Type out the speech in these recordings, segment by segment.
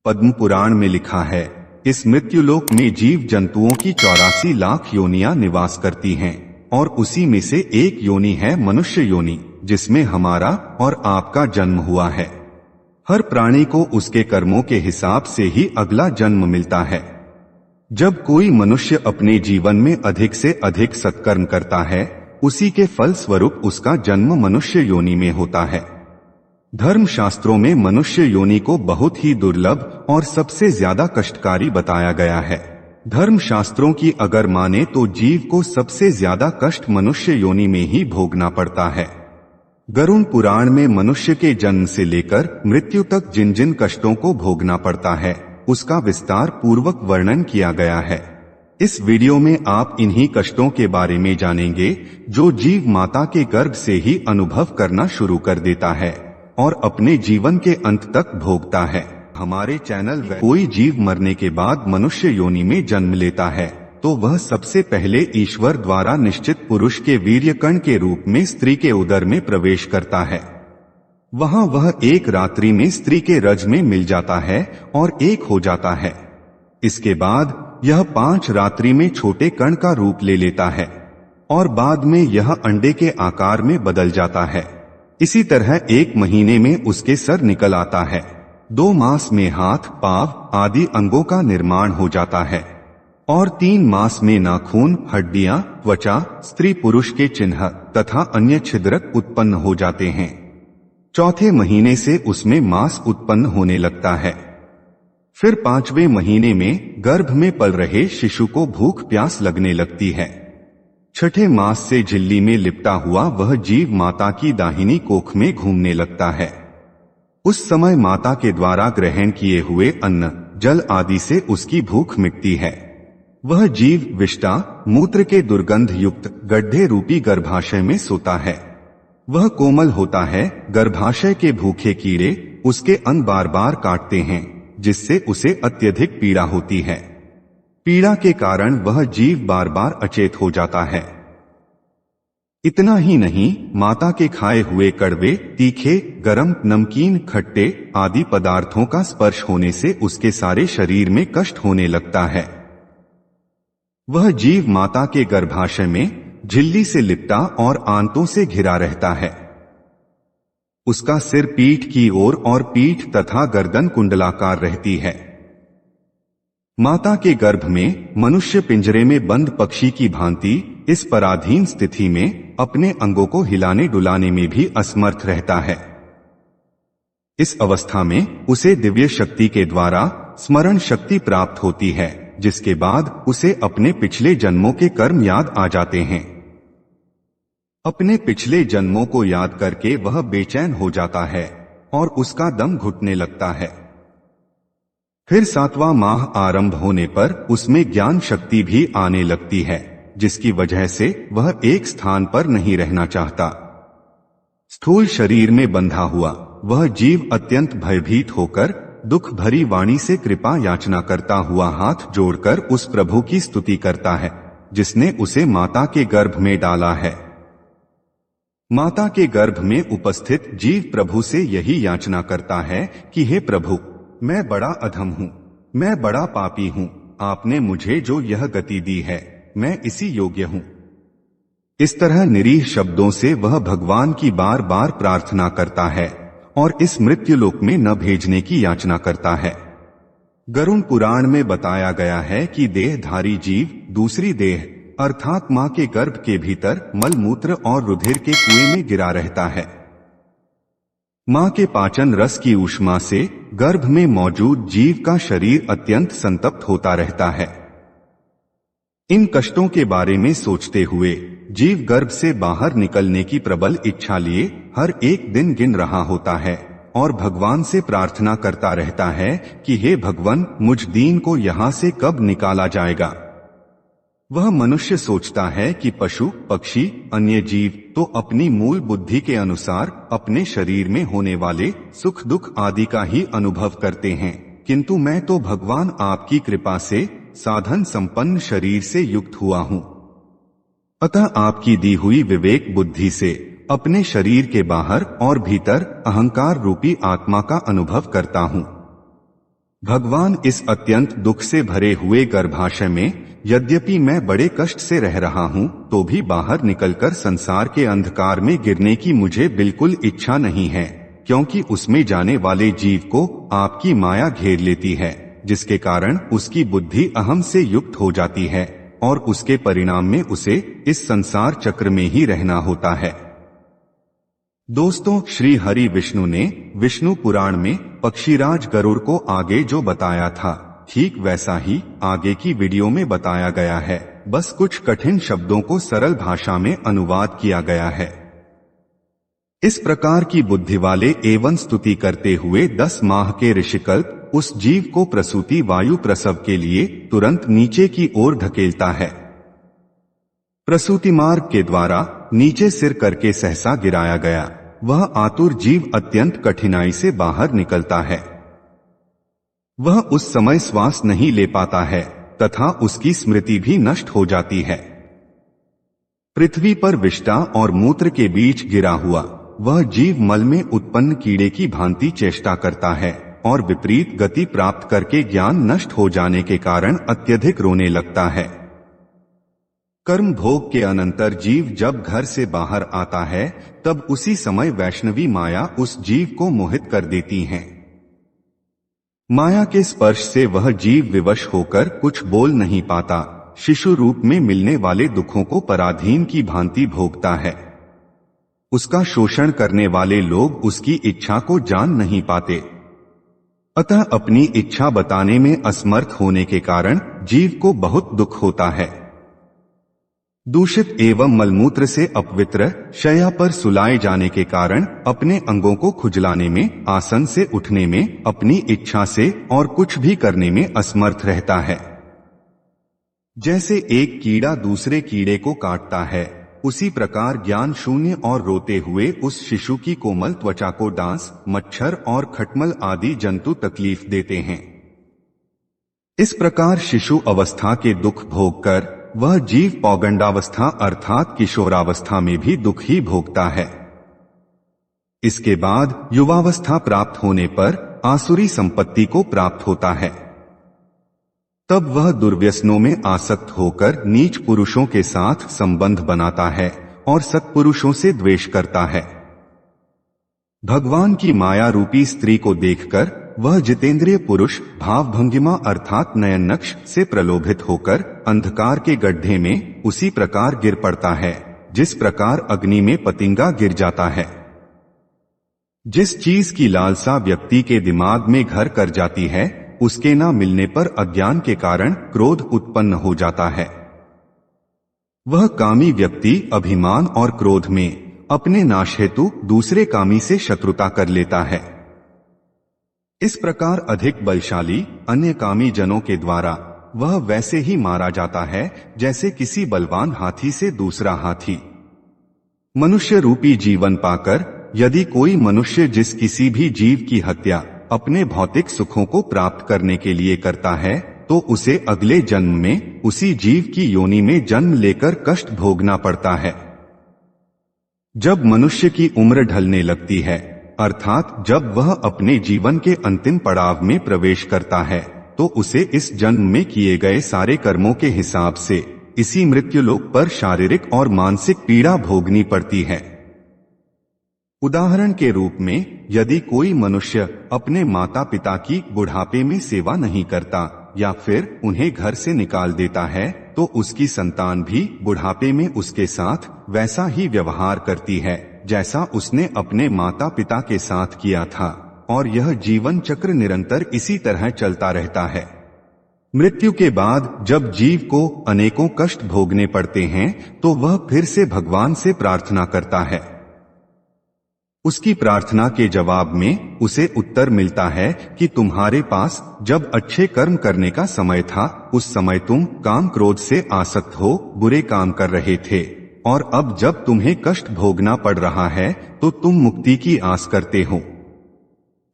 पद्म पुराण में लिखा है, इस मृत्युलोक में जीव जंतुओं की 84 लाख योनियां निवास करती हैं और उसी में से एक योनि है मनुष्य योनि, जिसमें हमारा और आपका जन्म हुआ है। हर प्राणी को उसके कर्मों के हिसाब से ही अगला जन्म मिलता है। जब कोई मनुष्य अपने जीवन में अधिक से अधिक सत्कर्म करता है, उसी के फल स्वरूप उसका जन्म मनुष्य योनि में होता है। धर्म शास्त्रों में मनुष्य योनि को बहुत ही दुर्लभ और सबसे ज्यादा कष्टकारी बताया गया है। धर्म शास्त्रों की अगर माने तो जीव को सबसे ज्यादा कष्ट मनुष्य योनि में ही भोगना पड़ता है। गरुड़ पुराण में मनुष्य के जन्म से लेकर मृत्यु तक जिन जिन कष्टों को भोगना पड़ता है, उसका विस्तार पूर्वक वर्णन किया गया है। इस वीडियो में आप इन्हीं कष्टों के बारे में जानेंगे जो जीव माता के गर्भ से ही अनुभव करना शुरू कर देता है और अपने जीवन के अंत तक भोगता है। हमारे चैनल में कोई जीव मरने के बाद मनुष्य योनि में जन्म लेता है तो वह सबसे पहले ईश्वर द्वारा निश्चित पुरुष के वीर्यकण के रूप में स्त्री के उदर में प्रवेश करता है। वहां वह एक रात्रि में स्त्री के रज में मिल जाता है और एक हो जाता है। इसके बाद यह 5 रात्रि में छोटे कण का रूप ले लेता है और बाद में यह अंडे के आकार में बदल जाता है। इसी तरह 1 महीने में उसके सर निकल आता है। 2 मास में हाथ, पांव आदि अंगों का निर्माण हो जाता है और 3 मास में नाखून, हड्डियां, त्वचा, स्त्री पुरुष के चिन्ह तथा अन्य छिद्रक उत्पन्न हो जाते हैं। 4थे महीने से उसमें मांस उत्पन्न होने लगता है। फिर 5वें महीने में गर्भ में पल रहे शिशु को भूख प्यास लगने लगती है। 6ठे मास से झिल्ली में लिपटा हुआ वह जीव माता की दाहिनी कोख में घूमने लगता है। उस समय माता के द्वारा ग्रहण किए हुए अन्न, जल आदि से उसकी भूख मिटती है। वह जीव विष्टा मूत्र के दुर्गंध युक्त गड्ढे रूपी गर्भाशय में सोता है। वह कोमल होता है। गर्भाशय के भूखे कीड़े उसके अंग बार बार काटते हैं, जिससे उसे अत्यधिक पीड़ा होती है। पीड़ा के कारण वह जीव बार बार अचेत हो जाता है। इतना ही नहीं, माता के खाए हुए कड़वे, तीखे, गरम, नमकीन, खट्टे आदि पदार्थों का स्पर्श होने से उसके सारे शरीर में कष्ट होने लगता है। वह जीव माता के गर्भाशय में झिल्ली से लिपटा और आंतों से घिरा रहता है। उसका सिर पीठ की ओर और पीठ तथा गर्दन कुंडलाकार रहती है। माता के गर्भ में मनुष्य पिंजरे में बंद पक्षी की भांति इस पराधीन स्थिति में अपने अंगों को हिलाने डुलाने में भी असमर्थ रहता है। इस अवस्था में उसे दिव्य शक्ति के द्वारा स्मरण शक्ति प्राप्त होती है, जिसके बाद उसे अपने पिछले जन्मों के कर्म याद आ जाते हैं। अपने पिछले जन्मों को याद करके वह बेचैन हो जाता है और उसका दम घुटने लगता है। फिर 7वां माह आरंभ होने पर उसमें ज्ञान शक्ति भी आने लगती है, जिसकी वजह से वह एक स्थान पर नहीं रहना चाहता। स्थूल शरीर में बंधा हुआ वह जीव अत्यंत भयभीत होकर दुख भरी वाणी से कृपा याचना करता हुआ हाथ जोड़कर उस प्रभु की स्तुति करता है, जिसने उसे माता के गर्भ में डाला है। माता के गर्भ में उपस्थित जीव प्रभु से यही याचना करता है कि हे प्रभु, मैं बड़ा अधम हूँ, मैं बड़ा पापी हूँ। आपने मुझे जो यह गति दी है, मैं इसी योग्य हूँ। इस तरह निरीह शब्दों से वह भगवान की बार बार प्रार्थना करता है और इस मृत्युलोक में न भेजने की याचना करता है। गरुड़ पुराण में बताया गया है कि देहधारी जीव दूसरी देह अर्थात मां के गर्भ के भीतर मल मूत्र और रुधिर के कुएं में गिरा रहता है। मां के पाचन रस की ऊष्मा से गर्भ में मौजूद जीव का शरीर अत्यंत संतप्त होता रहता है। इन कष्टों के बारे में सोचते हुए जीव गर्भ से बाहर निकलने की प्रबल इच्छा लिए हर एक दिन गिन रहा होता है और भगवान से प्रार्थना करता रहता है कि हे भगवान, मुझ दीन को यहाँ से कब निकाला जाएगा। वह मनुष्य सोचता है कि पशु, पक्षी, अन्य जीव तो अपनी मूल बुद्धि के अनुसार अपने शरीर में होने वाले सुख दुख आदि का ही अनुभव करते हैं, किंतु मैं तो भगवान आपकी कृपा से साधन संपन्न शरीर से युक्त हुआ हूँ। अतः आपकी दी हुई विवेक बुद्धि से अपने शरीर के बाहर और भीतर अहंकार रूपी आत्मा का अनुभव करता हूँ। भगवान, इस अत्यंत दुख से भरे हुए गर्भाशय में यद्यपि मैं बड़े कष्ट से रह रहा हूँ, तो भी बाहर निकलकर संसार के अंधकार में गिरने की मुझे बिल्कुल इच्छा नहीं है, क्योंकि उसमें जाने वाले जीव को आपकी माया घेर लेती है, जिसके कारण उसकी बुद्धि अहम से युक्त हो जाती है और उसके परिणाम में उसे इस संसार चक्र में ही रहना होता है। दोस्तों, श्री हरि विष्णु ने विष्णु पुराण में पक्षीराज गरुड़ को आगे जो बताया था, ठीक वैसा ही आगे की वीडियो में बताया गया है, बस कुछ कठिन शब्दों को सरल भाषा में अनुवाद किया गया है। इस प्रकार की बुद्धि वाले एवं स्तुति करते हुए 10 माह के ऋषिकल्प उस जीव को प्रसूति वायु प्रसव के लिए तुरंत नीचे की ओर धकेलता है। प्रसूति मार्ग के द्वारा नीचे सिर करके सहसा गिराया गया वह आतुर जीव अत्यंत कठिनाई से बाहर निकलता है। वह उस समय श्वास नहीं ले पाता है तथा उसकी स्मृति भी नष्ट हो जाती है। पृथ्वी पर विष्ठा और मूत्र के बीच गिरा हुआ वह जीव मल में उत्पन्न कीड़े की भांति चेष्टा करता है और विपरीत गति प्राप्त करके ज्ञान नष्ट हो जाने के कारण अत्यधिक रोने लगता है। कर्म भोग के अनंतर जीव जब घर से बाहर आता है, तब उसी समय वैष्णवी माया उस जीव को मोहित कर देती है। माया के स्पर्श से वह जीव विवश होकर कुछ बोल नहीं पाता, शिशु रूप में मिलने वाले दुखों को पराधीन की भांति भोगता है। उसका शोषण करने वाले लोग उसकी इच्छा को जान नहीं पाते, अतः अपनी इच्छा बताने में असमर्थ होने के कारण जीव को बहुत दुख होता है। दूषित एवं मलमूत्र से अपवित्र शैया पर सुलाए जाने के कारण अपने अंगों को खुजलाने में, आसन से उठने में, अपनी इच्छा से और कुछ भी करने में असमर्थ रहता है। जैसे एक कीड़ा दूसरे कीड़े को काटता है, उसी प्रकार ज्ञान शून्य और रोते हुए उस शिशु की कोमल त्वचा को डांस, मच्छर और खटमल आदि जंतु तकलीफ देते हैं। इस प्रकार शिशु अवस्था के दुख भोगकर वह जीव पौगंडावस्था अर्थात किशोरावस्था में भी दुख ही भोगता है। इसके बाद युवावस्था प्राप्त होने पर आसुरी संपत्ति को प्राप्त होता है। तब वह दुर्व्यसनों में आसक्त होकर नीच पुरुषों के साथ संबंध बनाता है और सत्पुरुषों से द्वेष करता है। भगवान की माया रूपी स्त्री को देखकर वह जितेंद्रिय पुरुष भावभंगिमा अर्थात नयन नक्श से प्रलोभित होकर अंधकार के गड्ढे में उसी प्रकार गिर पड़ता है जिस प्रकार अग्नि में पतिंगा गिर जाता है। जिस चीज की लालसा व्यक्ति के दिमाग में घर कर जाती है, उसके न मिलने पर अज्ञान के कारण क्रोध उत्पन्न हो जाता है। वह कामी व्यक्ति अभिमान और क्रोध में अपने नाश हेतु दूसरे कामी से शत्रुता कर लेता है। इस प्रकार अधिक बलशाली अन्य कामी जनों के द्वारा वह वैसे ही मारा जाता है जैसे किसी बलवान हाथी से दूसरा हाथी। मनुष्य रूपी जीवन पाकर यदि कोई मनुष्य जिस किसी भी जीव की हत्या अपने भौतिक सुखों को प्राप्त करने के लिए करता है, तो उसे अगले जन्म में उसी जीव की योनि में जन्म लेकर कष्ट भोगना पड़ता है। जब मनुष्य की उम्र ढलने लगती है, अर्थात जब वह अपने जीवन के अंतिम पड़ाव में प्रवेश करता है, तो उसे इस जन्म में किए गए सारे कर्मों के हिसाब से इसी मृत्युलोक पर शारीरिक और मानसिक पीड़ा भोगनी पड़ती है। उदाहरण के रूप में यदि कोई मनुष्य अपने माता पिता की बुढ़ापे में सेवा नहीं करता या फिर उन्हें घर से निकाल देता है, तो उसकी संतान भी बुढ़ापे में उसके साथ वैसा ही व्यवहार करती है जैसा उसने अपने माता पिता के साथ किया था, और यह जीवन चक्र निरंतर इसी तरह चलता रहता है। मृत्यु के बाद जब जीव को अनेकों कष्ट भोगने पड़ते हैं, तो वह फिर से भगवान से प्रार्थना करता है। उसकी प्रार्थना के जवाब में उसे उत्तर मिलता है कि तुम्हारे पास जब अच्छे कर्म करने का समय था, उस समय तुम काम क्रोध से आसक्त हो बुरे काम कर रहे थे, और अब जब तुम्हें कष्ट भोगना पड़ रहा है तो तुम मुक्ति की आस करते हो।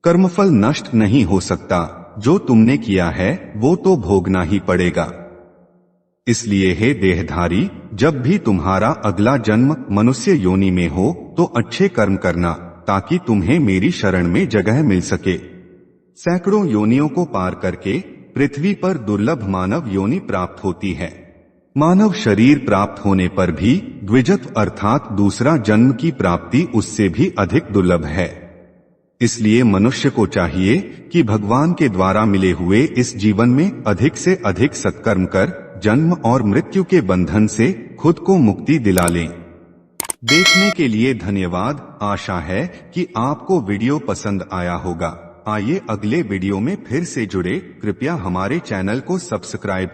कर्मफल नष्ट नहीं हो सकता, जो तुमने किया है वो तो भोगना ही पड़ेगा। इसलिए हे देहधारी, जब भी तुम्हारा अगला जन्म मनुष्य योनि में हो तो अच्छे कर्म करना, ताकि तुम्हें मेरी शरण में जगह मिल सके। सैकड़ों योनियों को पार करके पृथ्वी पर दुर्लभ मानव योनि प्राप्त होती है। मानव शरीर प्राप्त होने पर भी द्विजत्व अर्थात दूसरा जन्म की प्राप्ति उससे भी अधिक दुर्लभ है। इसलिए मनुष्य को चाहिए कि भगवान के द्वारा मिले हुए इस जीवन में अधिक से अधिक सत्कर्म कर जन्म और मृत्यु के बंधन से खुद को मुक्ति दिला लें। देखने के लिए धन्यवाद। आशा है कि आपको वीडियो पसंद आया होगा। आइए अगले वीडियो में फिर से जुड़े। कृपया हमारे चैनल को सब्सक्राइब